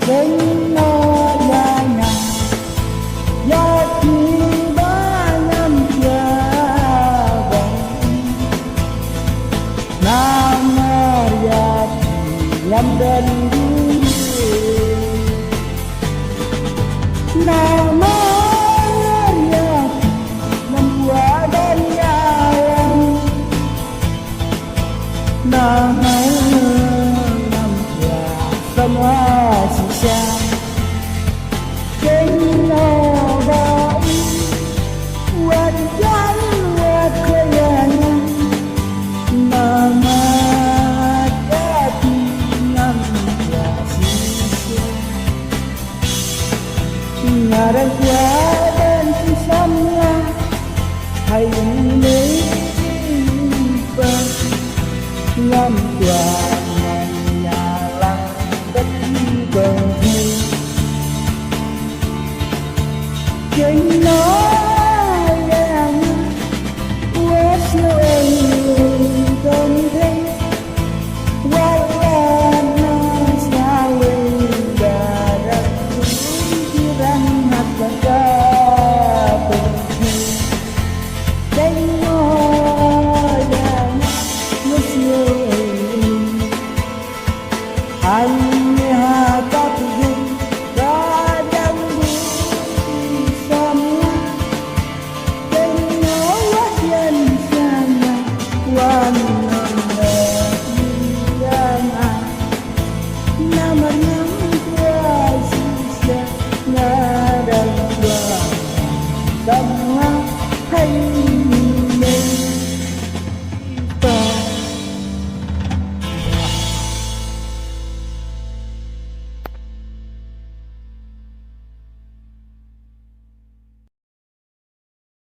Kênh nó dài nhằn giá trị ba năm vòng Nam Maria nhằm đến Nam Maria năm qua đến nhà Nam Semua sisa Kenapa wajar wakayana Nama dati namanya sisa Ngarang dan semua Hai ini Ngam tua Hãy subscribe cho kênh Ghiền Mì Gõ để không bỏ lỡ